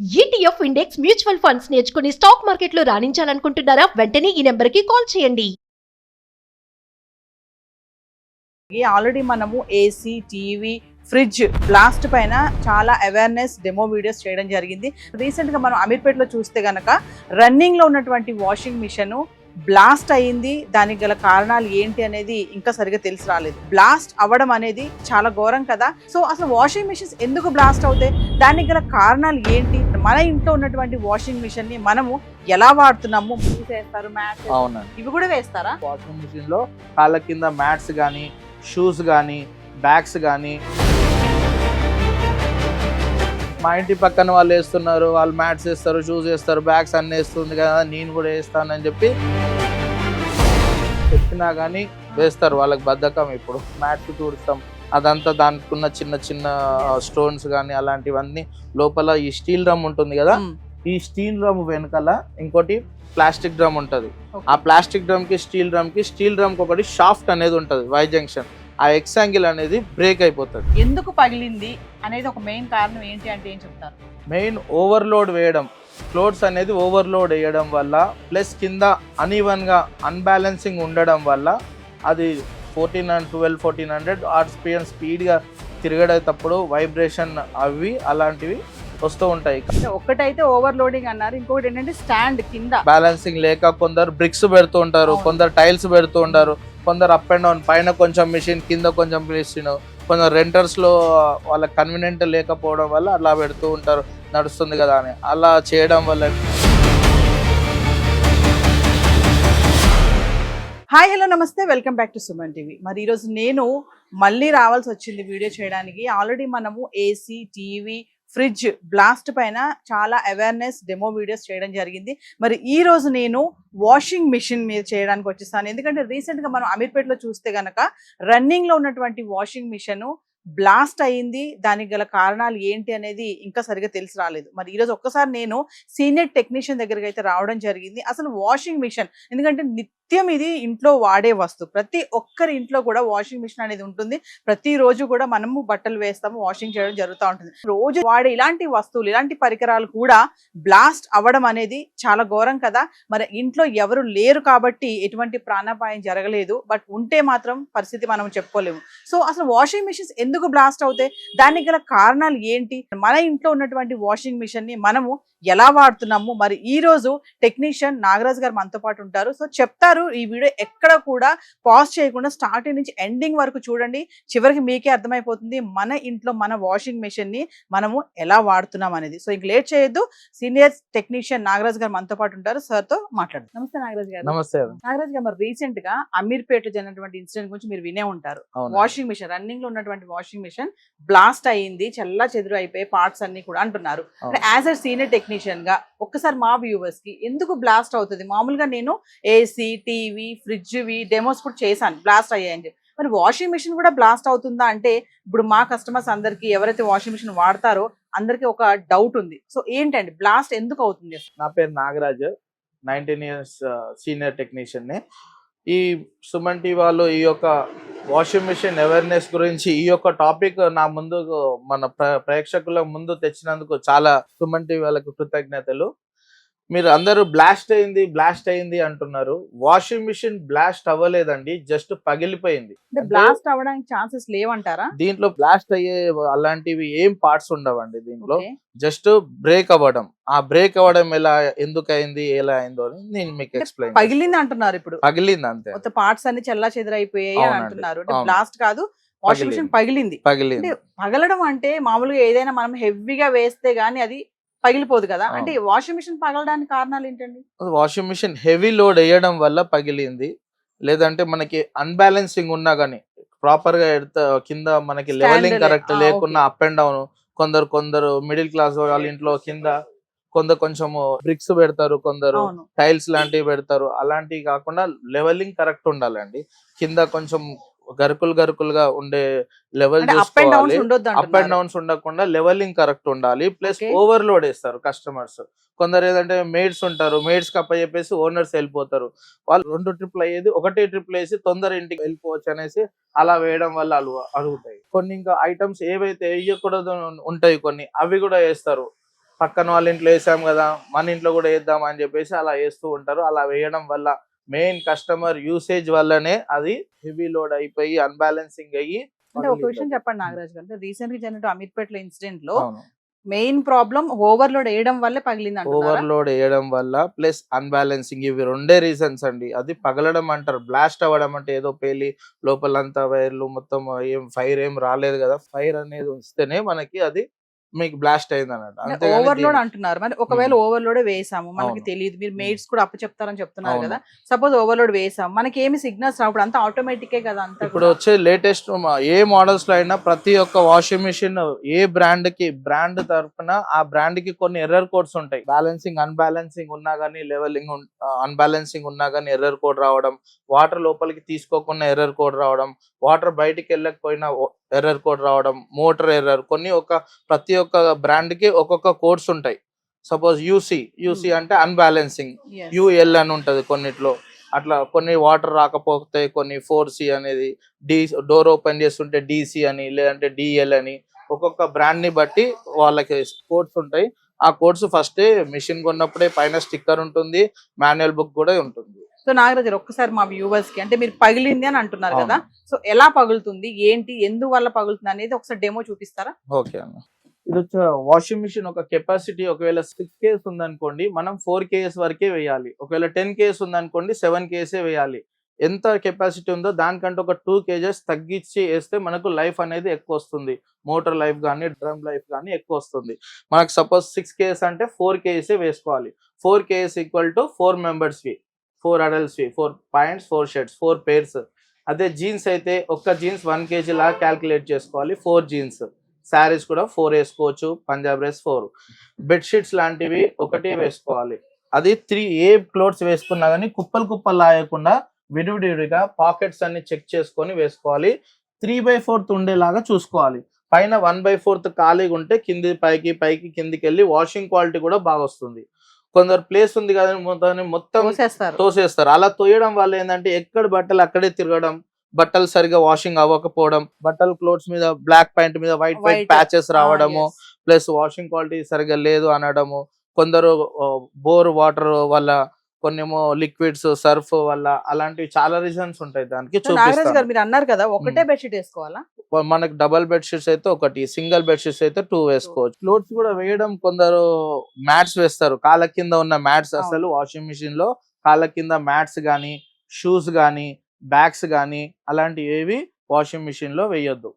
ETF index mutual funds నేర్చుకుని stock మార్కెట్లో రాణించాలనుకుంటున్నారా? వెంటనే ఈ నెంబర్కి కాల్ చేయండి. ఆల్రెడీ మనము ఏసీ, టీవీ, ఫ్రిడ్జ్ బ్లాస్ట్ పైన చాలా అవేర్నెస్ డెమో వీడియోస్ చేయడం జరిగింది. రీసెంట్గా మనం అమీర్పేటలో చూస్తే గనక రన్నింగ్లో ఉన్నటువంటి వాషింగ్ మిషన్ బ్లాస్ట్ అయ్యింది. దానికి గల కారణాలు ఏంటి అనేది ఇంకా సరిగా తెలిసి రాలేదు. బ్లాస్ట్ అవ్వడం అనేది చాలా ఘోరం కదా. సో అసలు వాషింగ్ మిషన్స్ ఎందుకు బ్లాస్ట్ అవుతాయి, దానికి గల కారణాలు ఏంటి, మన ఇంట్లో ఉన్నటువంటి వాషింగ్ మిషన్ ని మనము ఎలా వాడుతున్నాము? వేస్తారు మ్యాట్స్, ఇవి కూడా వేస్తారా? వాషింగ్ మిషన్ లో కాళ్ళ కింద మ్యాట్స్ కానీ, షూస్ కానీ, బ్యాగ్స్ కానీ, మా ఇంటి పక్కన వాళ్ళు వేస్తున్నారు, వాళ్ళు మ్యాట్స్ వేస్తారు, షూస్ వేస్తారు, బ్యాగ్స్ అన్నీ వేస్తుంది కదా, నేను కూడా వేస్తానని చెప్పి చెప్పినా కానీ వేస్తారు. వాళ్ళకి బద్ధకం. ఇప్పుడు మ్యాట్స్ తుడుస్తాం, అదంతా దానికి ఉన్న చిన్న చిన్న స్టోన్స్ కానీ అలాంటివన్నీ లోపల ఈ స్టీల్ డ్రమ్ ఉంటుంది కదా, ఈ స్టీల్ డ్రమ్ వెనకాల ఇంకోటి ప్లాస్టిక్ డ్రమ్ ఉంటుంది. ఆ ప్లాస్టిక్ డ్రమ్ కి స్టీల్ డ్రమ్ కి ఒకటి షాఫ్ట్ అనేది ఉంటుంది, వై జంక్షన్. ఆ ఎక్సాంగిల్ అనేది బ్రేక్ అయిపోతుంది. ఎందుకు పగిలింది అనేది ఒక మెయిన్ కారణం ఏంటి అంటే ఏం చెప్తారు? మెయిన్ ఓవర్లోడ్ వేయడం, క్లోత్స్ అనేది ఓవర్లోడ్ వేయడం వల్ల, ప్లస్ కింద అన్ఈవన్గా అన్బ్యాలెన్సింగ్ ఉండడం వల్ల అది 1400 ఆర్పిఎం స్పీడ్గా తిరగడేటప్పుడు వైబ్రేషన్ అవి అలాంటివి వస్తూ ఉంటాయి. ఒకటైతే ఓవర్లోడింగ్ అన్నారు, ఇంకొకటి ఏంటంటే స్టాండ్ కింద బ్యాలెన్సింగ్ లేక కొందరు బ్రిక్స్ పెడుతూ ఉంటారు, కొందరు టైల్స్ పెడుతూ ఉంటారు, కొందరు అప్ అండ్ డౌన్, పైన కొంచెం మిషన్ కింద కొంచెం మిషన్, కొందరు రెంటర్స్లో వాళ్ళకి కన్వీనియంట్ లేకపోవడం వల్ల అలా పెడుతూ ఉంటారు, నడుస్తుంది కదా అని. అలా చేయడం వల్ల హాయ్ హలో నమస్తే, welcome back to Suman TV. మరి ఈరోజు నేను మళ్ళీ రావాల్సి వచ్చింది వీడియో చేయడానికి. ఆల్రెడీ మనము ఏసీ, టీవీ, ఫ్రిడ్జ్ బ్లాస్ట్ పైన చాలా అవేర్నెస్ డెమో వీడియోస్ చేయడం జరిగింది. మరి ఈ రోజు నేను వాషింగ్ మిషన్ మీద చేయడానికి వచ్చేసాను. ఎందుకంటే రీసెంట్గా మనం అమీర్పేటలో చూస్తే గనక రన్నింగ్లో ఉన్నటువంటి వాషింగ్ మిషన్ బ్లాస్ట్ అయ్యింది. దానికి గల కారణాలు ఏంటి అనేది ఇంకా సరిగా తెలిసి రాలేదు. మరి ఈరోజు ఒక్కసారి నేను సీనియర్ టెక్నీషియన్ దగ్గరికి అయితే రావడం జరిగింది. అసలు వాషింగ్ మిషన్ ఎందుకంటే నిత్యం ఇది ఇంట్లో వాడే వస్తువు, ప్రతి ఒక్కరి ఇంట్లో కూడా వాషింగ్ మిషన్ అనేది ఉంటుంది. ప్రతిరోజు కూడా మనము బట్టలు వేస్తాము, వాషింగ్ చేయడం జరుగుతూ ఉంటుంది. రోజు వాడే ఇలాంటి వస్తువులు, ఇలాంటి పరికరాలు కూడా బ్లాస్ట్ అవ్వడం అనేది చాలా ఘోరం కదా. మరి ఇంట్లో ఎవరు లేరు కాబట్టి ఎటువంటి ప్రాణాపాయం జరగలేదు, బట్ ఉంటే మాత్రం పరిస్థితి మనం చెప్పుకోలేము. సో అసలు వాషింగ్ మిషన్స్ ఎందుకు బ్లాస్ట్ అవుతాయి, దానికి గల కారణాలు ఏంటి, మన ఇంట్లో ఉన్నటువంటి వాషింగ్ మిషన్ ని మనము ఎలా వాడుతున్నాము? మరి ఈ రోజు టెక్నీషియన్ నాగరాజ్ గారు మనతో పాటు ఉంటారు. సో చెప్తారు. ఈ వీడియో ఎక్కడ కూడా పాజ్ చేయకుండా స్టార్టింగ్ నుంచి ఎండింగ్ వరకు చూడండి, చివరికి మీకే అర్థమైపోతుంది మన ఇంట్లో మన వాషింగ్ మెషిన్ ని మనము ఎలా వాడుతున్నాం అనేది. సో ఇంక లేట్ చేయొద్దు, సీనియర్ టెక్నీషియన్ నాగరాజ్ గారు మనతో పాటు ఉంటారు, సార్ తో మాట్లాడు. నమస్తే నాగరాజ్ గారు. నమస్తే నాగరాజ్ గారు, మరి రీసెంట్ గా అమీర్పేట జరిగినటువంటి ఇన్సిడెంట్ గురించి మీరు వినే ఉంటారు. వాషింగ్ మిషన్, రన్నింగ్ లో ఉన్నటువంటి వాషింగ్ మిషన్ బ్లాస్ట్ అయ్యింది, చల్లా చెదురు అయిపోయి పార్ట్స్ అన్ని కూడా అంటున్నారు. యాజ్ అ సీనియర్ టెక్నీషియన్ గా ఒక్కసారి మా వ్యూవర్స్ కి ఎందుకు బ్లాస్ట్ అవుతుంది? మామూలుగా నేను ఏసీ, టీవీ, ఫ్రిడ్జ్ డెమోస్ కూడా చేశాను, బ్లాస్ట్ అయ్యాయని చెప్పి. మరి వాషింగ్ మిషన్ కూడా బ్లాస్ట్ అవుతుందా అంటే ఇప్పుడు మా కస్టమర్స్ అందరికి, ఎవరైతే వాషింగ్ మిషన్ వాడతారో అందరికి ఒక డౌట్ ఉంది. సో ఏంటండి బ్లాస్ట్ ఎందుకు అవుతుంది? నా పేరు నాగరాజ్, 19 years సీనియర్ టెక్నీషియన్. ఈ సుమన్ టీవీ వాళ్ళు ఈ యొక్క వాషింగ్ మిషన్ అవేర్నెస్ గురించి ఈ యొక్క టాపిక్ నా ముందు మన ప్రేక్షకుల ముందు తెచ్చినందుకు చాలా సుమన్ టీవీ వాళ్ళకు కృతజ్ఞతలు. మీరు అందరూ బ్లాస్ట్ అయింది అంటున్నారు. వాషింగ్ మిషన్ బ్లాస్ట్ అవ్వలేదండి, జస్ట్ పగిలిపోయింది. బ్లాస్ట్ అవ్వడానికి ఛాన్సెస్ లేవంటారా? దీంట్లో బ్లాస్ట్ అయ్యే అలాంటివి ఏం పార్ట్స్ ఉండవండి. దీంట్లో జస్ట్ బ్రేక్ అవ్వడం. ఆ బ్రేక్ అవ్వడం ఎందుకు అయింది, ఎలా అయిందో అని నేను మీకు ఎక్స్ప్లెయిన్. పగిలింది అంటున్నారు, ఇప్పుడు పగిలింది అంతే, మొత్తం పార్ట్స్ అన్ని చల్లా చెదరైపోయాయి అని అంటున్నారు. బ్లాస్ట్ కాదు, వాషింగ్ మిషన్ పగిలింది. పగలడం అంటే మామూలుగా ఏదైనా మనం హెవీగా వేస్తే గానీ అది పగిలిపోదు కదా, అంటే వాషింగ్ మిషన్ పగలడానికి కారణాలు ఏంటండి? వాషింగ్ మిషన్ హెవీ లోడ్ వేయడం వల్ల పగిలింది, లేదంటే మనకి అన్బ్యాలెన్సింగ్ ఉన్నా గానీ ప్రాపర్ గా కింద మనకి లెవెలింగ్ కరెక్ట్ లేకున్నా అప్ అండ్ డౌన్, కొందరు మిడిల్ క్లాస్ వాళ్ళ ఇంట్లో కింద కొంచెం బ్రిక్స్ పెడతారు, కొందరు టైల్స్ లాంటివి పెడతారు. అలాంటివి కాకుండా లెవెలింగ్ కరెక్ట్ ఉండాలండి. కింద కొంచెం గరుకులుగా ఉండే లెవెల్ చూసుకోవాలి, అప్ అండ్ డౌన్స్ ఉండకుండా లెవెలింగ్ కరెక్ట్ ఉండాలి. ప్లస్ ఓవర్లోడ్ వేస్తారు కస్టమర్స్. కొందరు ఏదంటే మేడ్స్ ఉంటారు, మేడ్స్ కప్ప చెప్పేసి ఓనర్స్ వెళ్ళిపోతారు. వాళ్ళు 2 ట్రిప్లు అయ్యేది ఒకటే ట్రిప్లు వేసి తొందర ఇంటికి వెళ్ళిపోవచ్చు అనేసి అలా వేయడం వల్ల అరుగుతాయి. కొన్ని ఇంకా ఐటమ్స్ ఏవైతే వేయకూడదు ఉంటాయి కొన్ని, అవి కూడా వేస్తారు. పక్కన వాళ్ళ ఇంట్లో వేసాం కదా మన ఇంట్లో కూడా వేద్దాం అని చెప్పేసి అలా వేస్తూ ఉంటారు. అలా వేయడం వల్ల మెయిన్ కస్టమర్ యూసేజ్ వల్లనే అది హెవీ లోడ్ అయిపోయి అన్బ్యాలెన్సింగ్ అయ్యి. అంటే ఒక విషయం చెప్పండి నాగరాజ్ గారు, అంటే రీసెంట్ గా జరిగిన అమీర్పేటలో ఇన్సిడెంట్ లో అవును, మెయిన్ ప్రాబ్లం ఓవర్లోడ్ వేయడం వల్లే పగిలింది అంటున్నారా? ఓవర్లోడ్ వేయడం వల్ల ప్లస్ అన్బ్యాలెన్సింగ్, ఇవి రెండే రీజన్స్ అండి. అది పగలడం అంటారు, బ్లాస్ట్ అవ్వడం అంటే ఏదో పేలి లోపలంతా వైర్లు మొత్తం ఏం ఫైర్ ఏం రాలేదు కదా. ఫైర్ అనేది వస్తేనే మనకి అది మీకు బ్లాస్ట్ అయింది అన్నట్టు. ఓవర్లోడ్ అంటున్నారు. మరి ఒకవేళ ఓవర్లోడ్ వేసాము, మనకి అవును. తెలియదు, మీరు మెయిడ్స్ కూడా అప్పచెప్తారని చెప్తున్నారు అవును. కదా. సపోజ్ ఓవర్లోడ్ వేసాము, మనకి ఏమి సిగ్నల్స్ రావు, అంతా ఆటోమేటిక్ కదా అంతా. ఇప్పుడు వచ్చే లేటెస్ట్ ఏ మోడల్స్ లో అయినా ప్రతి ఒక్క వాషింగ్ మిషన్ ఏ బ్రాండ్ తరఫున ఆ బ్రాండ్ కి కొన్ని ఎర్రర్ కోడ్స్ ఉంటాయి. బ్యాలెన్సింగ్ అన్బ్యాలెన్సింగ్ ఉన్నా గానీ, లెవెలింగ్ అన్బ్యాలెన్సింగ్ ఉన్నా గానీ ఎర్రర్ కోడ్ రావడం, వాటర్ లోపలికి తీసుకోకుండా ఎర్రర్ కోడ్ రావడం, వాటర్ బయటికి వెళ్ళకపోయినా ఎర్రర్ కోడ్ రావడం, మోటార్ ఎర్రర్, ప్రతి ఒక్క బ్రాండ్ కి ఒక్కొక్క కోడ్స్ ఉంటాయి. సపోజ్ యూసీ అంటే అన్బ్యాలెన్సింగ్, యూఎల్ అని ఉంటది కొన్నిట్లో. అట్లా కొన్ని వాటర్ రాకపోతే కొన్ని 4C అనేది, డోర్ ఓపెన్ చేస్తుంటే DC అని, లేదంటే DL అని, ఒక్కొక్క బ్రాండ్ ని బట్టి వాళ్ళకి కోడ్స్ ఉంటాయి. ఆ కోడ్స్ ఫస్టే మిషన్ కొన్నప్పుడే పైన స్టిక్కర్ ఉంటుంది, మాన్యువల్ బుక్ కూడా ఉంటుంది. సో నాగరాజ్ గారు, ఒక్కసారి మా వ్యూవర్స్ కి, అంటే మీరు పగిలింది అని అంటున్నారు కదా, సో ఎలా పగులుతుంది, ఏంటి, ఎందువల్ల పగులుతుంది అనేది ఒకసారి డెమో చూపిస్తారా? ఓకే అన్న. ఇది వచ్చి వాషింగ్ మిషన్ ఒక కెపాసిటీ ఒకవేళ 6 kgs ఉందనుకోండి, మనం 4 kgs వరకే వేయాలి. ఒకవేళ 10 kgs ఉందనుకోండి 7 kgs వేయాలి. ఎంత కెపాసిటీ ఉందో దానికంటే ఒక 2 kgs తగ్గించి వేస్తే మనకు లైఫ్ అనేది ఎక్కువ వస్తుంది. మోటార్ లైఫ్ కానీ, డ్రమ్ లైఫ్ కానీ ఎక్కువ వస్తుంది. మనకు సపోజ్ 6 kgs అంటే 4 kgs వేసుకోవాలి. 4 kgs ఈక్వల్ టు 4 మెంబర్స్కి, 4 అడల్ట్స్కి, 4 పాయింట్స్, 4 షర్ట్స్, 4 పేర్స్. అదే జీన్స్ అయితే ఒక్క జీన్స్ 1 kg లాగా క్యాల్కులేట్ చేసుకోవాలి. 4 జీన్స్. శారీస్ కూడా 4 వేసుకోవచ్చు, పంజాబ్ డ్రెస్ 4. బెడ్షీట్స్ లాంటివి 1 వేసుకోవాలి. అది 3 ఏ క్లోత్స్ వేసుకున్నా కానీ కుప్పలు లాయకుండా విడివిడిగా పాకెట్స్ అన్ని చెక్ చేసుకొని వేసుకోవాలి. 3/4 ఉండేలాగా చూసుకోవాలి. పైన 1/4 ఖాళీగా ఉంటే కింది పైకి కిందికి వెళ్ళి వాషింగ్ క్వాలిటీ కూడా బాగా వస్తుంది. కొందరు ప్లేస్ ఉంది కదా మొత్తం తోసేస్తారు. అలా తోయడం వల్ల ఏంటంటే ఎక్కడ బట్టలు అక్కడే తిరగడం, బట్టలు సరిగా వాషింగ్ అవ్వకపోవడం, బట్టలు క్లోత్స్ మీద బ్లాక్ పాయింట్ మీద వైట్ ప్యాచెస్ రావడము, ప్లస్ వాషింగ్ క్వాలిటీ సరిగా లేదు అనడము. కొందరు బోర్ వాటర్ వల్ల, కొన్నేమో లిక్విడ్స్, సర్ఫ్ వల్ల, అలాంటివి చాలా రీజన్స్ ఉంటాయి. దానికి చూపిస్తాను. మీరు అన్నారు కదా ఒకటే బెడ్షీట్ వేసుకోవాలా? మనకి డబల్ బెడ్షీట్స్ అయితే 1, సింగిల్ బెడ్షీట్స్ అయితే 2 వేసుకోవచ్చు. క్లోత్స్ కూడా వేయడం, కొందరు మ్యాట్స్ వేస్తారు. కాళ్ళ కింద ఉన్న మ్యాట్స్ అసలు వాషింగ్ మిషన్ లో కాళ్ళ కింద మ్యాట్స్ గానీ, షూస్ గానీ, బ్యాగ్స్ గానీ అలాంటివి ఏవి వాషింగ్ మిషన్ లో వేయొద్దు.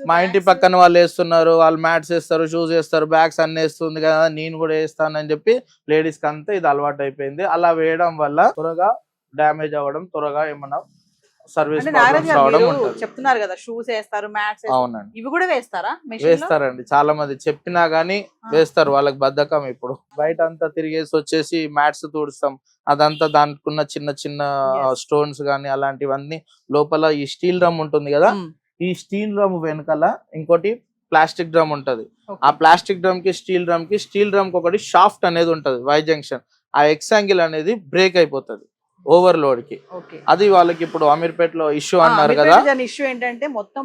మా ఇంటి పక్కన వాళ్ళు వేస్తున్నారు, వాళ్ళు మ్యాట్స్ వేస్తారు, షూస్ వేస్తారు, బ్యాగ్స్ అన్ని వేస్తుంది కదా, నేను కూడా వేస్తానని చెప్పి లేడీస్ కి అంతా ఇది అలవాటు అయిపోయింది. అలా వేయడం వల్ల త్వరగా డ్యామేజ్ అవ్వడం, త్వరగా ఏమన్నా సర్వీస్ చెప్తున్నారు కదా, షూస్ వేస్తారు, మ్యాట్స్. అవునండి, ఇవి కూడా వేస్తారా? వేస్తారండి, చాలా మంది చెప్పినా గానీ వేస్తారు. వాళ్ళకి బద్ధకం. ఇప్పుడు బయట అంతా తిరిగేసి వచ్చేసి మ్యాట్స్ తుడుస్తాం, అదంతా దానికున్న చిన్న స్టోన్స్ గానీ అలాంటివన్నీ లోపల ఈ స్టీల్ డ్రమ్ ఉంటుంది కదా, ఈ స్టీల్ డ్రమ్ వెనకాల ఇంకోటి ప్లాస్టిక్ డ్రమ్ ఉంటది. ఆ ప్లాస్టిక్ డ్రమ్ కి స్టీల్ డ్రమ్ కి ఒకటి షాఫ్ట్ అనేది ఉంటది, వై జంక్షన్. ఆ ఎక్సాంగిల్ అనేది బ్రేక్ అయిపోతుంది ఓవర్లోడ్ కి. అది వాళ్ళకి ఇప్పుడు అమీర్పేటలో ఇష్యూ అన్నారు కదా. ఇష్యూ ఏంటంటే మొత్తం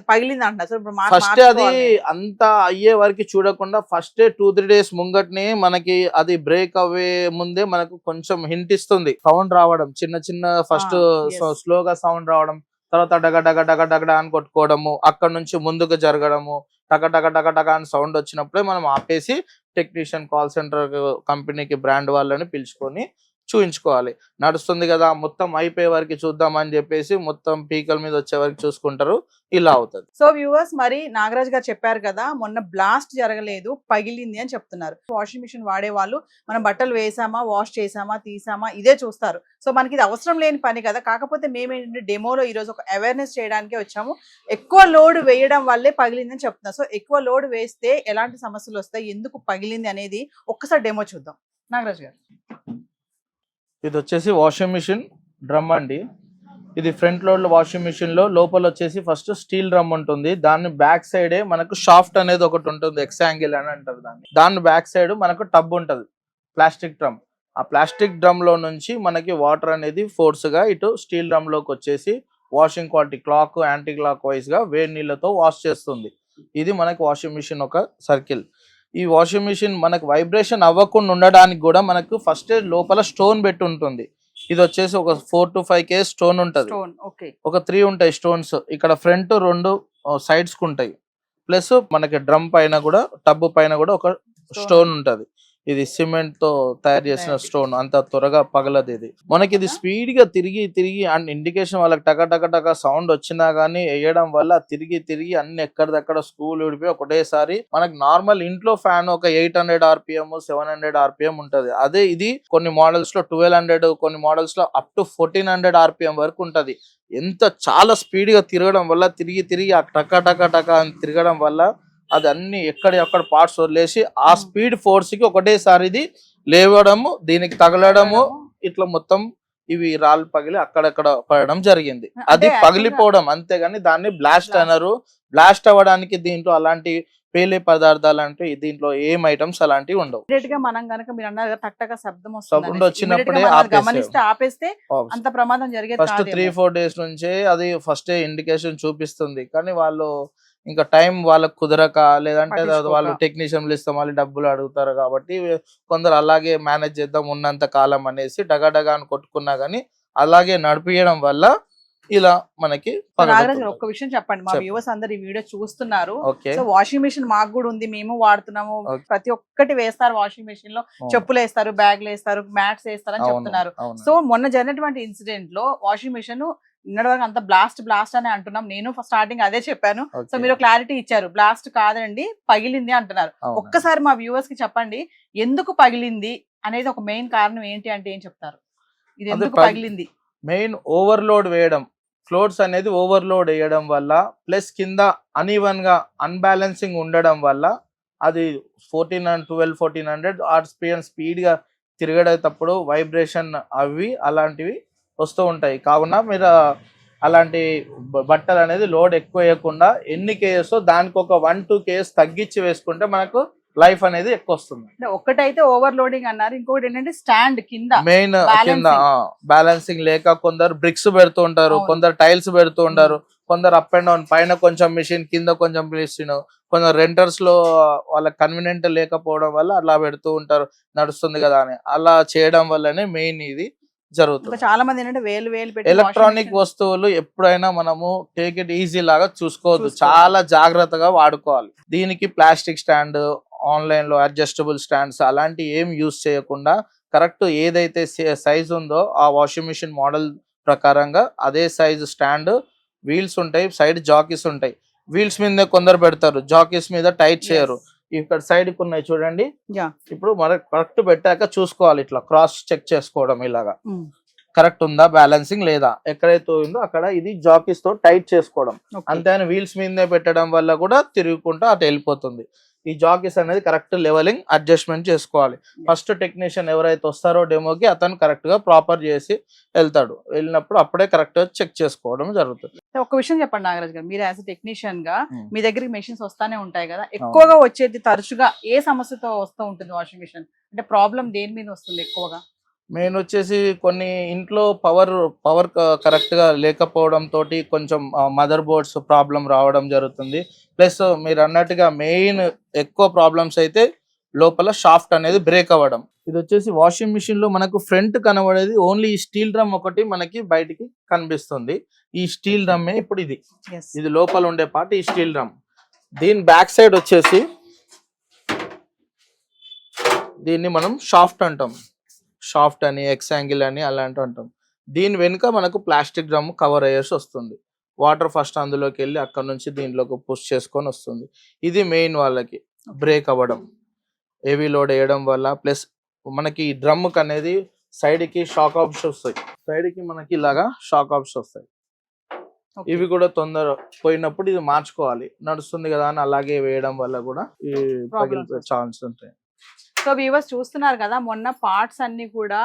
పగిలింది అంటారు. ఫస్ట్ అది అంతా అయ్యే వరకు చూడకుండా ఫస్ట్ 2-3 days ముంగట్నే మనకి అది బ్రేక్ అవ్వే ముందే మనకు కొంచెం హింట్ ఇస్తుంది. సౌండ్ రావడం, చిన్న ఫస్ట్ స్లోగా సౌండ్ రావడం, తర్వాత డగ అని కొట్టుకోవడము, అక్కడ నుంచి ముందుకు జరగడము, టక అని సౌండ్ వచ్చినప్పుడే మనం ఆపేసి టెక్నీషియన్, కాల్ సెంటర్ కంపెనీకి బ్రాండ్ వాళ్ళని పిలుచుకొని చూయించుకోవాలి. నడుస్తుంది కదా, మొత్తం అయిపోయే వరకు చూద్దామని చెప్పేసి మొత్తం పీకల మీద వచ్చే వరకు చూసుకుంటారు. ఇలా అవుతుంది. సో వ్యూవర్స్, మరి నాగరాజ్ గారు చెప్పారు కదా, మొన్న బ్లాస్ట్ జరగలేదు, పగిలింది అని చెప్తున్నారు. వాషింగ్ మిషన్ వాడే వాళ్ళు మనం బట్టలు వేసామా, వాష్ చేసామా, తీసామా ఇదే చూస్తారు. సో మనకి ఇది అవసరం లేని పని కదా. కాకపోతే మేమేంటంటే డెమోలో ఈరోజు ఒక అవేర్నెస్ చేయడానికే వచ్చాము. ఎక్కువ లోడ్ వేయడం వల్లే పగిలిందని చెప్తున్నారు. సో ఎక్కువ లోడ్ వేస్తే ఎలాంటి సమస్యలు వస్తాయి, ఎందుకు పగిలింది అనేది ఒక్కసారి డెమో చూద్దాం. నాగరాజ్ గారు, ఇది వచ్చేసి వాషింగ్ మిషన్ డ్రమ్ అండి. ఇది ఫ్రంట్ లోడ్ వాషింగ్ మిషన్ లో లోపల వచ్చేసి ఫస్ట్ స్టీల్ డ్రమ్ ఉంటుంది. దాని బ్యాక్ సైడే మనకు షాఫ్ట్ అనేది ఒకటి ఉంటుంది, ఎక్సాంగిల్ అని అంటారు దాన్ని. దాని బ్యాక్ సైడ్ మనకు టబ్ ఉంటుంది, ప్లాస్టిక్ డ్రమ్. ఆ ప్లాస్టిక్ డ్రమ్ లో నుంచి మనకి వాటర్ అనేది ఫోర్స్ గా ఇటు స్టీల్ డ్రమ్ లోకి వచ్చేసి washing quality clock anti clock wise గా వేడి నీళ్ళతో వాష్ చేస్తుంది. ఇది మనకి వాషింగ్ మిషన్ ఒక సర్కిల్. ఈ వాషింగ్ మిషన్ మనకు వైబ్రేషన్ అవ్వకుండా ఉండడానికి కూడా మనకు ఫస్ట్ లోపల స్టోన్ పెట్టి ఉంటుంది. ఇది వచ్చేసి ఒక 4 to 5 కేస్ స్టోన్ ఉంటది. ఒక 3 ఉంటాయి స్టోన్స్. ఇక్కడ ఫ్రంట్ 2 సైడ్స్ కు ఉంటాయి. ప్లస్ మనకి డ్రమ్ పైన కూడా టబ్ పైన కూడా ఒక స్టోన్ ఉంటది. ఇది సిమెంట్ తో తయారు చేసిన స్టోన్, అంత త్వరగా పగలదు. ఇది మనకి ఇది స్పీడ్ గా తిరిగి అండ్ ఇండికేషన్ వాళ్ళకి టక సౌండ్ వచ్చినా గానీ వేయడం వల్ల తిరిగి అన్ని ఎక్కడిదక్కడ స్కూల్ విడిపోయి ఒకటేసారి మనకి నార్మల్ ఇంట్లో ఫ్యాన్ ఒక 800 RPM 700 RPM ఉంటది. అదే ఇది కొన్ని మోడల్స్ లో 1200, కొన్ని మోడల్స్ లో అప్ టు 1400 RPM వరకు ఉంటది. ఎంత చాలా స్పీడ్ గా తిరగడం వల్ల తిరిగి ఆ టక అని తిరగడం వల్ల అది అన్ని ఎక్కడ పార్ట్స్ వదిలేసి ఆ స్పీడ్ ఫోర్స్ కి ఒకటేసారి ఇది లేవడము, దీనికి తగలడము, ఇట్లా మొత్తం ఇవి రాళ్ళు పగిలి అక్కడక్కడ పడడం జరిగింది. అది పగిలిపోవడం అంతేగాని దాన్ని బ్లాస్ట్ అన్నారు. బ్లాస్ట్ అవ్వడానికి దీంట్లో అలాంటి పేలే పదార్థాలు అంటే దీంట్లో ఏం ఐటమ్స్ అలాంటివి ఉండవు. మనం గనక మీరు అన్నారు టక్ శబ్దం సౌండ్ వచ్చినప్పుడే ఆపేస్తే అంత ప్రమాదం జరిగేది. ఫస్ట్ 3-4 డేస్ నుంచే అది ఫస్ట్ ఇండికేషన్ చూపిస్తుంది. కానీ వాళ్ళు ఇంకా టైం వాళ్ళకు కుదరక, లేదంటే వాళ్ళు టెక్నీషియన్లు ఇస్తాం వాళ్ళు డబ్బులు అడుగుతారు కాబట్టి కొందరు అలాగే మేనేజ్ చేద్దాం ఉన్నంత కాలం అనేసి డగడగా అని కొట్టుకున్నా గానీ అలాగే నడిపియడం వల్ల ఇలా మనకి. ఒక్క విషయం చెప్పండి, మా వ్యూవర్స్ అందరు ఈ వీడియో చూస్తున్నారు. సో వాషింగ్ మిషన్ మాకు కూడా ఉంది, మేము వాడుతున్నాము, ప్రతి ఒక్కటి వేస్తారు వాషింగ్ మిషన్ లో, చెప్పులు వేస్తారు, బ్యాగ్లు వేస్తారు, మ్యాట్స్ వేస్తారు అని చెప్తున్నారు. సో మొన్న జరిగినటువంటి ఇన్సిడెంట్ లో వాషింగ్ మిషన్ నిన్నటి వరకు అంత బ్లాస్ట్ అని అంటున్నాం. నేను స్టార్టింగ్ అదే చెప్పాను. సో మీరు క్లారిటీ ఇచ్చారు, బ్లాస్ట్ కాదండి పగిలింది అంటున్నారు. ఒక్కసారి మా వ్యూవర్స్ కి చెప్పండి ఎందుకు పగిలింది అనేది, ఒక మెయిన్ కారణం ఏంటి అంటే ఏం చెప్తారు? ఇది ఎందుకు పగిలింది? మెయిన్ ఓవర్లోడ్ వేయడం, ఫ్లోర్స్ అనేది ఓవర్లోడ్ వేయడం వల్ల, ప్లస్ కింద అన్ఈవెన్ గా అన్బ్యాలెన్సింగ్ ఉండడం వల్ల అది 1400 RPM స్పీడ్ గా తిరగడేటప్పుడు వైబ్రేషన్ అవి అలాంటివి వస్తూ ఉంటాయి. కావున మీరు అలాంటి బట్టలు అనేది లోడ్ ఎక్కువ వేయకుండా ఎన్ని కేజెస్ దానికి ఒక 1-2 కేజెస్ తగ్గించి వేసుకుంటే మనకు లైఫ్ అనేది ఎక్కువ వస్తుంది. ఒకటైతే ఓవర్లోడింగ్ అన్నారు, ఇంకొకటి ఏంటంటే స్టాండ్ కింద మెయిన్ కింద బ్యాలెన్సింగ్ లేక కొందరు బ్రిక్స్ పెడుతూ ఉంటారు, కొందరు టైల్స్ పెడుతూ ఉంటారు, కొందరు అప్ అండ్ డౌన్ పైన కొంచెం మిషన్ కింద కొంచెం మిషన్, కొందరు రెంటర్స్ లో వాళ్ళకి కన్వీనియంట్ లేకపోవడం వల్ల అలా పెడుతూ ఉంటారు, నడుస్తుంది కదా అని. అలా చేయడం వల్లనే మెయిన్ ఇది జరుగుతుంది. చాలా మంది ఏంటంటే వేలు పెట్టి ఎలక్ట్రానిక్ వస్తువులు ఎప్పుడైనా మనము టేక్ ఇట్ ఈజీ లాగా చూసుకోవద్దు, చాలా జాగ్రత్తగా వాడుకోవాలి. దీనికి ప్లాస్టిక్ స్టాండ్, ఆన్లైన్ లో అడ్జస్టబుల్ స్టాండ్స్ అలాంటి ఏం యూజ్ చేయకుండా కరెక్ట్ ఏదైతే సైజ్ ఉందో ఆ వాషింగ్ మిషన్ మోడల్ ప్రకారంగా అదే సైజ్ స్టాండ్, వీల్స్ ఉంటాయి, సైడ్ జాకీస్ ఉంటాయి. వీల్స్ మీద కొందరు పెడతారు, జాకీస్ మీద టైట్ చేయరు. ఇక్కడ సైడ్ కు ఉన్నాయి చూడండి. ఇప్పుడు మనకు కరెక్ట్ పెట్టాక చూసుకోవాలి, ఇట్లా క్రాస్ చెక్ చేసుకోవడం, ఇలాగా కరెక్ట్ ఉందా బ్యాలెన్సింగ్ లేదా, ఎక్కడైతే ఉందో అక్కడ ఇది జాకీస్ తో టైట్ చేసుకోవడం. అంతేని వీల్స్ మీదే పెట్టడం వల్ల కూడా తిరుగుకుంటూ అటు వెళ్ళిపోతుంది. ఈ జాకీస్ అనేది కరెక్ట్ లెవెలింగ్ అడ్జస్ట్మెంట్ చేసుకోవాలి. ఫస్ట్ టెక్నీషియన్ ఎవరైతే వస్తారో డెమోకి అతను కరెక్ట్ గా ప్రాపర్ చేసి వెళ్తాడు. వెళ్ళినప్పుడు అప్పుడే కరెక్ట్ గా చెక్ చేసుకోవడం జరుగుతుంది. ఒక విషయం చెప్పండి నాగరాజ్ గారు, మీరు యాజ్ టెక్నీషియన్ గా మీ దగ్గరికి మెషిన్స్ వస్తానే ఉంటాయి కదా, ఎక్కువగా వచ్చేది తరచుగా ఏ సమస్యతో వస్తూ ఉంటుంది వాషింగ్ మిషన్? అంటే ప్రాబ్లం దేని మీద వస్తుంది ఎక్కువగా? మెయిన్ వచ్చేసి కొన్ని ఇంట్లో పవర్ కరెక్ట్ గా లేకపోవడం తోటి కొంచెం మదర్ బోర్డ్స్ ప్రాబ్లం రావడం జరుగుతుంది. ప్లస్ మీరు అన్నట్టుగా మెయిన్ ఎక్కువ ప్రాబ్లమ్స్ అయితే లోపల షాఫ్ట్ అనేది బ్రేక్ అవ్వడం. ఇది వచ్చేసి వాషింగ్ మిషన్ లో మనకు ఫ్రంట్ కనబడేది ఓన్లీ ఈ స్టీల్ డ్రమ్ ఒకటి మనకి బయటికి కనిపిస్తుంది. ఈ స్టీల్ డ్రమ్ ఇప్పుడు ఇది లోపల ఉండే పార్ట్ ఈ స్టీల్ డ్రమ్. దీని బ్యాక్ సైడ్ వచ్చేసి దీన్ని మనం షాఫ్ట్ అంటాం, షాఫ్ట్ అని, ఎక్స్ యాంగిల్ అని అలాంటి అంటాం. దీని వెనుక మనకు ప్లాస్టిక్ డ్రమ్ కవర్ అయ్యేసి వస్తుంది. వాటర్ ఫస్ట్ అందులోకి వెళ్ళి అక్కడ నుంచి దీంట్లోకి పుష్ చేసుకొని వస్తుంది. ఇది మెయిన్ వాళ్ళకి బ్రేక్ అవ్వడం, హెవీ లోడ్ వేయడం వల్ల. ప్లస్ మనకి ఈ డ్రమ్ కి అనేది సైడ్ కి షాక్ ఆప్స్ వస్తాయి, సైడ్ కి మనకి ఇలాగా షాక్ ఆప్స్ వస్తాయి. ఇవి కూడా తొందర పోయినప్పుడు ఇది మార్చుకోవాలి, నడుస్తుంది కదా అని అలాగే వేయడం వల్ల కూడా ఈ పగిలిపోయే ఛాన్స్ ఉంటాయి. సో వ్యూవర్స్ చూస్తున్నారు కదా, మొన్న పార్ట్స్ అన్ని కూడా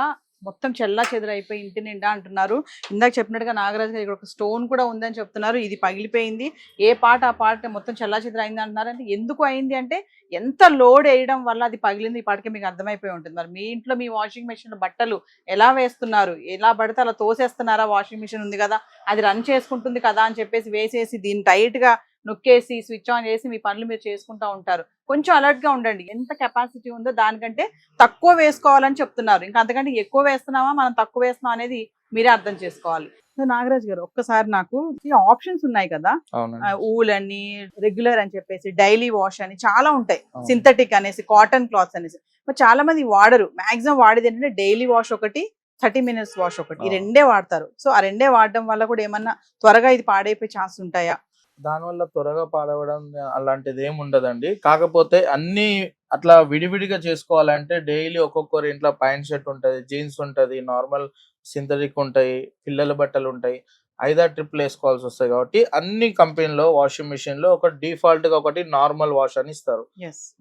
మొత్తం చెల్లా చెదరైపోయి ఇంటి నిండా అంటున్నారు. ఇందాక చెప్పినట్టుగా నాగరాజ్ గారు ఇక్కడ ఒక స్టోన్ కూడా ఉందని చెప్తున్నారు. ఇది పగిలిపోయింది, ఏ పార్ట్ ఆ పార్ట్ మొత్తం చెల్లా చెదర అయింది అంటున్నారు. అంటే ఎందుకు అయింది అంటే ఎంత లోడ్ వేయడం వల్ల అది పగిలింది. ఇప్పటికే మీకు అర్థమైపోయి ఉంటుంది. మరి మీ ఇంట్లో మీ వాషింగ్ మెషిన్ బట్టలు ఎలా వేస్తున్నారు, ఎలా పడితే అలా తోసేస్తున్నారా? వాషింగ్ మిషన్ ఉంది కదా, అది రన్ చేసుకుంటుంది కదా అని చెప్పేసి వేసేసి దీన్ని టైట్ గా నొక్కేసి స్విచ్ ఆన్ చేసి మీ పనులు మీరు చేసుకుంటా ఉంటారు. కొంచెం అలర్ట్ గా ఉండండి. ఎంత కెపాసిటీ ఉందో దానికంటే తక్కువ వేసుకోవాలని చెప్తున్నారు. ఇంకా అంతకంటే ఎక్కువ వేస్తున్నామా మనం తక్కువ వేస్తున్నాం అనేది మీరే అర్థం చేసుకోవాలి. సో నాగరాజ్ గారు, ఒక్కసారి నాకు ఈ ఆప్షన్స్ ఉన్నాయి కదా, ఊల్ అని, రెగ్యులర్ అని చెప్పేసి, డైలీ వాష్ అని చాలా ఉంటాయి, సింథటిక్ అనేసి, కాటన్ క్లాత్స్ అనేసి. మరి చాలా మంది వాడరు. మాక్సిమం వాడేది ఏంటంటే డైలీ వాష్ ఒకటి, 30 minutes వాష్ ఒకటి, ఈ రెండే వాడతారు. సో ఆ రెండే వాడడం వల్ల కూడా ఏమన్నా త్వరగా ఇది పాడైపోయే ఛాన్స్ ఉంటాయా? దానివల్ల త్వరగా పాడవడం అలాంటిది ఏమి ఉండదండి. కాకపోతే అన్ని అట్లా విడివిడిగా చేసుకోవాలంటే డైలీ ఒక్కొక్కరు ఇంట్లో ప్యాంట్ షర్ట్ ఉంటది, జీన్స్ ఉంటది, నార్మల్ సింథటిక్ ఉంటాయి, పిల్లల బట్టలు ఉంటాయి, 5-6 ట్రిప్లు వేసుకోవాల్సి వస్తాయి. కాబట్టి అన్ని కంపెనీలో వాషింగ్ మిషన్ లో ఒక డిఫాల్ట్ గా ఒకటి నార్మల్ వాష్ అని ఇస్తారు,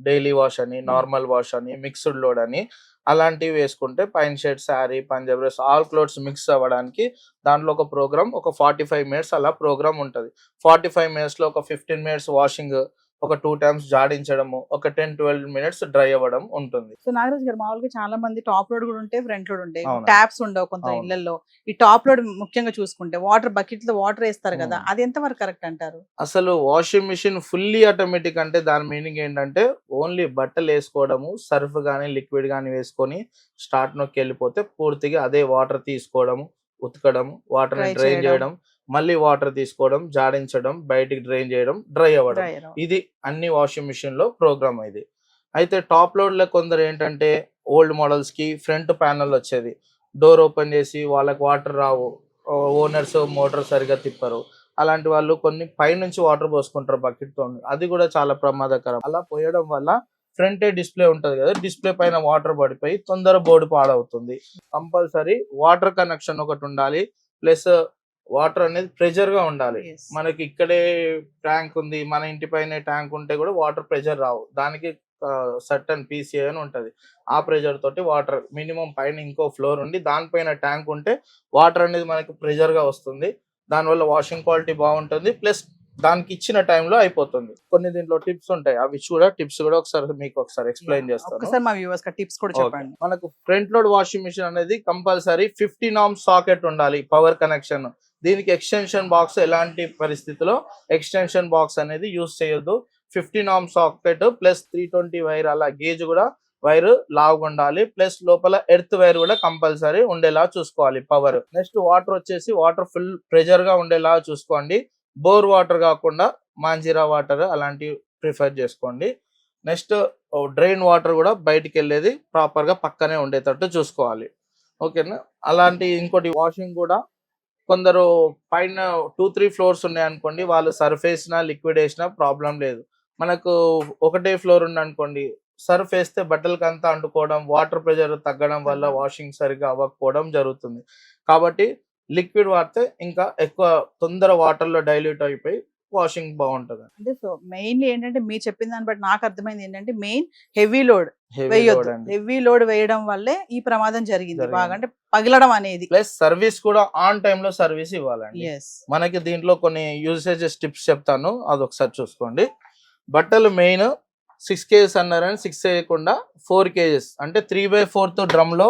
డైలీ వాష్ అని, నార్మల్ వాష్ అని, మిక్స్డ్ లోడ్ అని. అలాంటివి వేసుకుంటే pine shirt, sari, Punjab dress, all clothes mix అవ్వడానికి దాంట్లో ఒక ప్రోగ్రామ్, ఒక 45 minutes అలా ప్రోగ్రామ్ ఉంటుంది. 45 minutes లో ఒక 15 minutes వాషింగ్, ఒక 2 times జాడించడము, ఒక 10-12 minutes డ్రై అవ్వడం ఉంటుంది. సో నాగరాజ్ గారు, మామూలుగా చాలా మంది టాప్ లోడ్ కూడా ఉంటాయి, ఫ్రంట్ లోడ్ ఉంటాయి, ట్యాప్స్ ఉండవు కొంత ఇళ్లలో. ఈ టాప్ లోడ్ ముఖ్యంగా చూసుకుంటే వాటర్ బకెట్ లో వాటర్ వేస్తారు కదా, అది ఎంత వరకు కరెక్ట్ అంటారు? అసలు వాషింగ్ మిషన్ ఫుల్లీ ఆటోమేటిక్ అంటే దాని మీనింగ్ ఏంటంటే ఓన్లీ బట్టలు వేసుకోవడము, సర్ఫ్ గానీ లిక్విడ్ గానీ వేసుకొని స్టార్ట్ నొక్కి వెళ్ళిపోతే పూర్తిగా అదే వాటర్ తీసుకోవడము, ఉతకడం, వాటర్ డ్రైన్ చేయడం, మళ్ళీ వాటర్ తీసుకోవడం, జాడించడం, బయటికి డ్రైన్ చేయడం, డ్రై అవ్వడం. ఇది అన్ని వాషింగ్ మిషన్ లో ప్రోగ్రామ్ ఇది. అయితే టాప్ లోడ్ లో కొందరు ఏంటంటే ఓల్డ్ మోడల్స్ కి ఫ్రంట్ ప్యానల్ వచ్చేది, డోర్ ఓపెన్ చేసి వాళ్ళకి వాటర్ రావు, ఓనర్స్ మోటార్ సరిగా తిప్పరు, అలాంటి వాళ్ళు కొన్ని పైనుంచి వాటర్ పోసుకుంటారు బకెట్ తో. అది కూడా చాలా ప్రమాదకరం. అలా పోయడం వల్ల ఫ్రంట్ డిస్ప్లే ఉంటది కదా, డిస్ప్లే పైన వాటర్ పడిపోయి తొందర బోర్డు పాడవుతుంది. కంపల్సరీ వాటర్ కనెక్షన్ ఒకటి ఉండాలి, ప్లస్ వాటర్ అనేది ప్రెషర్ గా ఉండాలి. మనకి ఇక్కడే ట్యాంక్ ఉంది, మన ఇంటి పైన ట్యాంక్ ఉంటే కూడా వాటర్ ప్రెషర్ రావు. దానికి సర్టన్ PCI అని ఉంటది, ఆ ప్రెషర్ తోటి వాటర్ మినిమం పైన ఇంకో ఫ్లోర్ ఉండి దానిపైన ట్యాంక్ ఉంటే వాటర్ అనేది మనకి ప్రెషర్ గా వస్తుంది. దానివల్ల వాషింగ్ క్వాలిటీ బాగుంటుంది, ప్లస్ దానికి ఇచ్చిన టైంలో అయిపోతుంది. కొన్ని దీంట్లో టిప్స్ ఉంటాయి, అవి టిప్స్ కూడా ఒకసారి మీకు ఎక్స్ప్లెయిన్ చేస్తాను. మనకు ఫ్రంట్ లోడ్ వాషింగ్ మిషన్ అనేది కంపల్సరీ 50 norm సాకెట్ ఉండాలి, పవర్ కనెక్షన్. దీనికి ఎక్స్టెన్షన్ బాక్స్ ఎలాంటి పరిస్థితిలో ఎక్స్టెన్షన్ బాక్స్ అనేది యూజ్ చేయొద్దు. 50 norm సాకెట్ ప్లస్ 320 వైర్, అలా గేజ్ కూడా వైర్ లావుగా ఉండాలి, ప్లస్ లోపల ఎర్త్ వైర్ కూడా కంపల్సరీ ఉండేలా చూసుకోవాలి పవర్. నెక్స్ట్ వాటర్ వచ్చేసి వాటర్ ఫుల్ ప్రెషర్ గా ఉండేలా చూసుకోండి. బోర్ వాటర్ కాకుండా మాంజీరా వాటర్ అలాంటివి ప్రిఫర్ చేసుకోండి. నెక్స్ట్ డ్రైన్ వాటర్ కూడా బయటికి వెళ్ళేది ప్రాపర్ గా పక్కనే ఉండేటట్టు చూసుకోవాలి. ఓకేనా? అలాంటి ఇంకోటి వాషింగ్ కూడా కొందరు పైన 2-3 floors ఉన్నాయి అనుకోండి, వాళ్ళు సర్ఫ్ వేసినా లిక్విడ్ వేసినా ప్రాబ్లం లేదు. మనకు ఒకటే ఫ్లోర్ ఉంది అనుకోండి, సర్ఫ్ వేస్తే బట్టలకి అంతా అంటుకోవడం, వాటర్ ప్రెషర్ తగ్గడం వల్ల వాషింగ్ సరిగ్గా అవ్వకపోవడం జరుగుతుంది. కాబట్టి లిక్విడ్ వాడితే ఇంకా ఎక్కువ తొందర వాటర్ లో డైల్యూట్ అయిపోయి వాషింగ్ బాగుంటది. అంటే సో మెయిన్లీ ఏంటంటే మీరు చెప్పిన దాన్ని బట్టి నాకు అర్థమైంది ఏంటంటే మెయిన్ హెవీ లోడ్ వేయొద్దు. హెవీ లోడ్ వేయడం వల్లే ఈ ప్రమాదం జరిగింది బాగా, అంటే పగిలడం అనేది. ప్లస్ సర్వీస్ కూడా ఆన్ టైమ్ లో సర్వీస్ ఇవ్వాలండి. మనకి దీంట్లో కొన్ని యూసేజెస్ టిప్స్ చెప్తాను, అది ఒకసారి చూసుకోండి. బట్టలు మెయిన్ 6 kgs అన్నారని 6 వేయకుండా 4 kgs అంటే 3/4 డ్రమ్ లో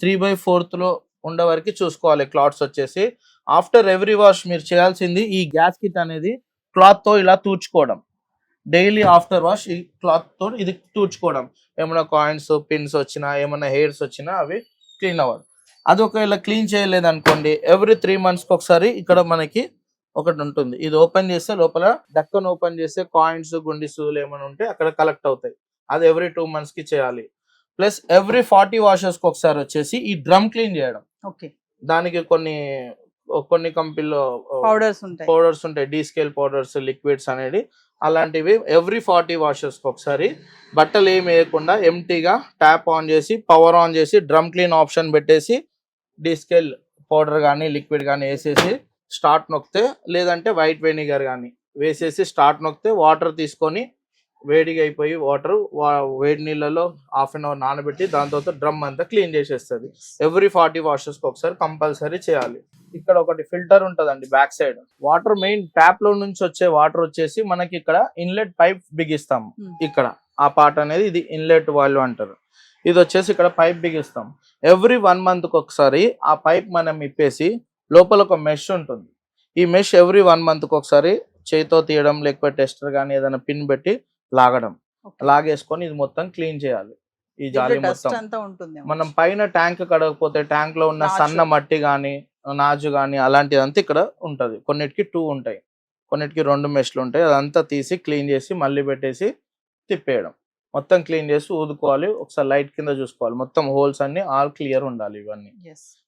3/4 లో ఉండే వరకు చూసుకోవాలి. క్లాత్స్ వచ్చేసి ఆఫ్టర్ ఎవ్రీ వాష్ మీరు చేయాల్సింది ఈ గ్యాస్ కిట్ అనేది క్లాత్ తో ఇలా తూడ్చుకోవడం. డైలీ ఆఫ్టర్ వాష్ ఈ క్లాత్ తో ఇది తూడ్చుకోవడం. ఏమైనా కాయిన్స్, పిన్స్ వచ్చినా, ఏమైనా హెయిర్స్ వచ్చినా అవి క్లీన్ అవ్వదు. అది ఒకవేళ క్లీన్ చేయలేదు అనుకోండి, ఎవ్రీ 3 months ఒకసారి ఇక్కడ మనకి ఒకటి ఉంటుంది, ఇది ఓపెన్ చేస్తే లోపల డక్కన్ ఓపెన్ చేస్తే కాయిన్స్, గుండిసులు ఏమైనా ఉంటే అక్కడ కలెక్ట్ అవుతాయి. అది ఎవ్రీ 2 months కి చేయాలి. ప్లస్ ఎవ్రీ 40 washes కి ఒకసారి వచ్చేసి ఈ డ్రమ్ క్లీన్ చేయడం. దానికి కొన్ని కంపెనీలో పౌడర్స్ ఉంటాయి, డీస్కేల్ పౌడర్స్, లిక్విడ్స్ అనేది. అలాంటివి ఎవ్రీ 40 washes కి ఒకసారి బట్టలు ఏమి వేయకుండా ఎంటీగా ట్యాప్ ఆన్ చేసి, పవర్ ఆన్ చేసి, డ్రమ్ క్లీన్ ఆప్షన్ పెట్టేసి, డీస్కేల్ పౌడర్ కానీ లిక్విడ్ కానీ వేసేసి స్టార్ట్ నొక్కితే, లేదంటే వైట్ వెనిగర్ కానీ వేసేసి స్టార్ట్ నొక్కితే వాటర్ తీసుకొని వేడిగా అయిపోయి వాటర్ వేడి నీళ్ళలో ½ an hour నానబెట్టి దాని తర్వాత డ్రమ్ అంతా క్లీన్ చేసేస్తుంది. ఎవ్రీ 40 washes కి ఒకసారి కంపల్సరీ చేయాలి. ఇక్కడ ఒకటి ఫిల్టర్ ఉంటదండి back side. Water main tap లో నుంచి వచ్చే వాటర్ వచ్చేసి మనకి ఇక్కడ ఇన్లెట్ పైప్ బిగిస్తాము. ఇక్కడ ఆ పార్ట్ అనేది ఇది ఇన్లెట్ వాల్వ్ అంటారు. ఇది వచ్చేసి ఇక్కడ పైప్ బిగిస్తాం. ఎవ్రీ 1 month కి ఒకసారి ఆ పైప్ మనం ఇప్పేసి లోపల ఒక మెష్ ఉంటుంది. ఈ మెష్ ఎవ్రీ 1 month కి ఒకసారి చేతితో తీయడం, లేకపోతే టెస్టర్ కానీ ఏదైనా పిన్ పెట్టి లాగడం. లాగేసుకొని ఇది మొత్తం క్లీన్ చేయాలి. ఈ జాలి డస్ట్ మొత్తం అంతా ఉంటుంది. మనం పైన ట్యాంక్ కడగకపోతే ట్యాంక్ లో ఉన్న సన్న మట్టి గానీ నాజు గానీ అలాంటిదంతా ఇక్కడ ఉంటది. కొన్నిటికి 2 ఉంటాయి, కొన్నిటికి 2 మెష్లు ఉంటాయి. అదంతా తీసి క్లీన్ చేసి మళ్ళీ పెట్టేసి తిప్పేయడం. మొత్తం క్లీన్ చేసి ఊదుకోవాలి. ఒకసారి లైట్ కింద చూసుకోవాలి. మొత్తం హోల్స్ అన్ని ఆల్ క్లియర్ ఉండాలి. ఇవన్నీ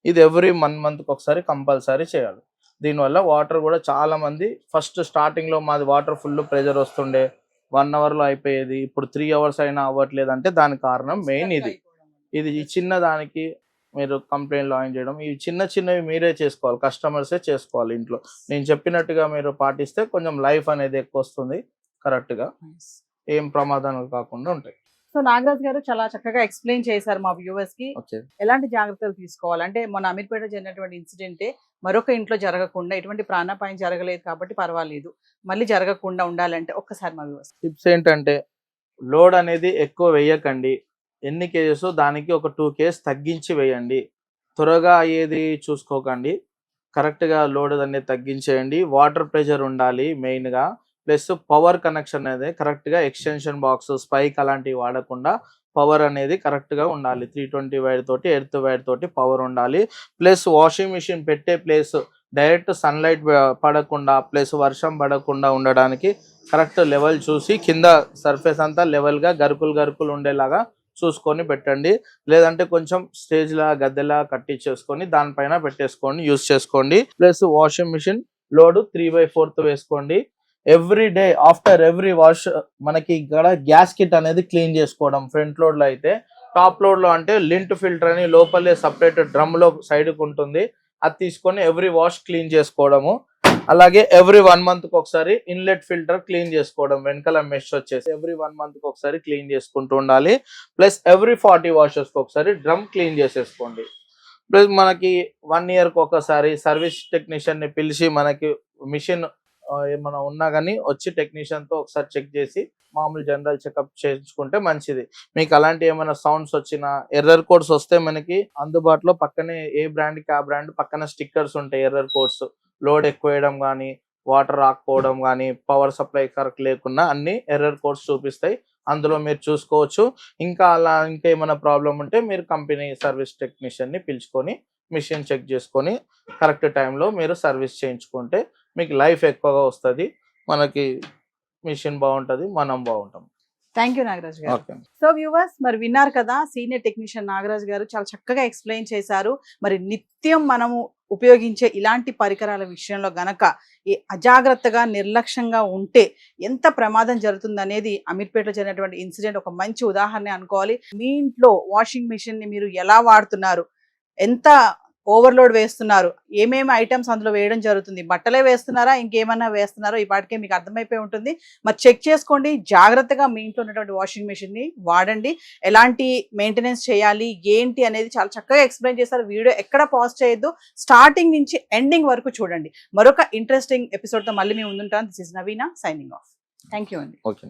ఇది ఎవ్రీ 1 month ఒకసారి కంపల్సరీ చేయాలి. దీనివల్ల వాటర్ కూడా చాలా మంది ఫస్ట్ స్టార్టింగ్ లో మాది వాటర్ ఫుల్ ప్రెజర్ వస్తుండే 1 hour లో అయిపోయేది, ఇప్పుడు 3 hours అయినా అవ్వట్లేదు అంటే దానికి కారణం మెయిన్ ఇది. ఈ చిన్న దానికి మీరు కంప్లైంట్ లాంచ్ చేయడం, ఇవి చిన్నవి మీరే చేసుకోవాలి, కస్టమర్సే చేసుకోవాలి ఇంట్లో. నేను చెప్పినట్టుగా మీరు పాటిస్తే కొంచెం లైఫ్ అనేది ఎక్కువ వస్తుంది, కరెక్ట్ గా ఏం ప్రమాదాలు కాకుండా ఉంటాయి. సో నాగరాజ్ గారు చాలా చక్కగా ఎక్స్ప్లెయిన్ చేశారు మా వ్యూవర్స్ కి ఎలాంటి జాగ్రత్తలు తీసుకోవాలి. అంటే మన అమీర్పేట జరిగినటువంటి ఇన్సిడెంటే మరొక ఇంట్లో జరగకుండా, ఎటువంటి ప్రాణాపాయం జరగలేదు కాబట్టి పర్వాలేదు, మళ్ళీ జరగకుండా ఉండాలంటే ఒక్కసారి మా వ్యూవర్స్ టిప్స్ ఏంటంటే, లోడ్ అనేది ఎక్కువ వేయకండి. ఎన్ని కేజెస్ దానికి ఒక 2 kgs తగ్గించి వేయండి. త్వరగా అయ్యేది చూసుకోకండి, కరెక్ట్ గా లోడ్ అనేది తగ్గించేయండి. వాటర్ ప్రెషర్ ఉండాలి మెయిన్ గా, ప్లస్ పవర్ కనెక్షన్ అనేది కరెక్ట్ గా ఎక్స్టెన్షన్ బాక్స్, స్పైక్ అలాంటివి వాడకుండా పవర్ అనేది కరెక్ట్ గా ఉండాలి. 320 వైర్ తోటి, ఎర్త్ వైర్ తోటి పవర్ ఉండాలి. ప్లస్ వాషింగ్ మిషన్ పెట్టే ప్లేస్ డైరెక్ట్ సన్లైట్ పడకుండా, ప్లస్ వర్షం పడకుండా ఉండడానికి కరెక్ట్ లెవెల్ చూసి కింద సర్ఫేస్ అంతా లెవెల్ గా గరుకులు ఉండేలాగా చూసుకొని పెట్టండి. లేదంటే కొంచెం స్టేజ్ లా గద్దెలా కట్టించేసుకొని దానిపైన పెట్టేసుకోండి, యూస్ చేసుకోండి. ప్లస్ వాషింగ్ మిషన్ లోడ్ 3/4 వేసుకోండి. Every day after every wash మనకి ఇక్కడ గ్యాస్ కిట్ అనేది క్లీన్ చేసుకోవడం. ఫ్రంట్ లోడ్ లో అయితే, టాప్ లోడ్ లో అంటే లింట్ ఫిల్టర్ అని లోపలే సపరేట్ డ్రమ్ లో సైడ్ కు ఉంటుంది, అది తీసుకొని ఎవ్రీ వాష్ క్లీన్ చేసుకోవడము. అలాగే ఎవ్రీ 1 month ఒకసారి ఇన్లెట్ ఫిల్టర్ క్లీన్ చేసుకోవడం, వెనకాల మెష్ వచ్చేసి ఎవ్రీ 1 month ఒకసారి క్లీన్ చేసుకుంటూ ఉండాలి. ప్లస్ ఎవ్రీ 40 washes ఒకసారి డ్రమ్ క్లీన్ చేసేసుకోండి. ప్లస్ మనకి 1 year ఒకసారి సర్వీస్ టెక్నీషియన్ ని పిలిచి మనకి మిషన్ ఏమైనా ఉన్నా కానీ వచ్చి టెక్నీషియన్ తో ఒకసారి చెక్ చేసి మామూలు జనరల్ చెకప్ చేయించుకుంటే మంచిది. మీకు అలాంటి ఏమైనా సౌండ్స్ వచ్చినా, ఎర్రర్ కోడ్స్ వస్తే మనకి అందుబాటులో పక్కనే ఏ బ్రాండ్ కి ఆ బ్రాండ్ పక్కన స్టిక్కర్స్ ఉంటాయి. ఎర్రర్ కోడ్స్ లోడ్ ఎక్కువ వేయడం కానీ, వాటర్ రాకపోవడం కానీ, పవర్ సప్లై కరెక్ట్ లేకున్నా అన్ని ఎర్రర్ కోడ్స్ చూపిస్తాయి, అందులో మీరు చూసుకోవచ్చు. ఇంకా ఏమైనా ప్రాబ్లం ఉంటే మీరు కంపెనీ సర్వీస్ టెక్నీషియన్ ని పిలుచుకొని మిషన్ చెక్ చేసుకొని కరెక్ట్ టైంలో మీరు సర్వీస్ చేయించుకుంటే మీకు లైఫ్ ఎక్కువగా వస్తుంది, మనకి మిషన్ బాగుంటది, మనం బాగుంటాం. థ్యాంక్ యూ నాగరాజ్ గారు. సో వ్యూవర్స్, మరి విన్నారు కదా, సీనియర్ టెక్నీషియన్ నాగరాజ్ గారు చాలా చక్కగా ఎక్స్ప్లెయిన్ చేశారు. మరి నిత్యం మనము ఉపయోగించే ఇలాంటి పరికరాల విషయంలో గనక ఈ అజాగ్రత్తగా నిర్లక్ష్యంగా ఉంటే ఎంత ప్రమాదం జరుగుతుంది అనేది అమీర్పేటలో జరిగినటువంటి ఇన్సిడెంట్ ఒక మంచి ఉదాహరణ అనుకోవాలి. మీ ఇంట్లో వాషింగ్ మిషన్ ని మీరు ఎలా వాడుతున్నారు, ఎంత ఓవర్లోడ్ వేస్తున్నారు, ఏమేమి ఐటమ్స్ అందులో వేయడం జరుగుతుంది, బట్టలే వేస్తున్నారా ఇంకేమన్నా వేస్తున్నారో ఈ పాటికే మీకు అర్థమైపోయి ఉంటుంది. మరి చెక్ చేసుకోండి, జాగ్రత్తగా మీ ఇంట్లో ఉన్నటువంటి వాషింగ్ మెషిన్ ని వాడండి. ఎలాంటి మెయింటెనెన్స్ చేయాలి ఏంటి అనేది చాలా చక్కగా ఎక్స్ప్లెయిన్ చేస్తారు. వీడియో ఎక్కడ పాజ్ చేయొద్దు, స్టార్టింగ్ నుంచి ఎండింగ్ వరకు చూడండి. మరొక ఇంట్రెస్టింగ్ ఎపిసోడ్ తో మళ్ళీ మేము ముందుంటాం. This is Naveena signing off. Thank you అండి. ఓకే.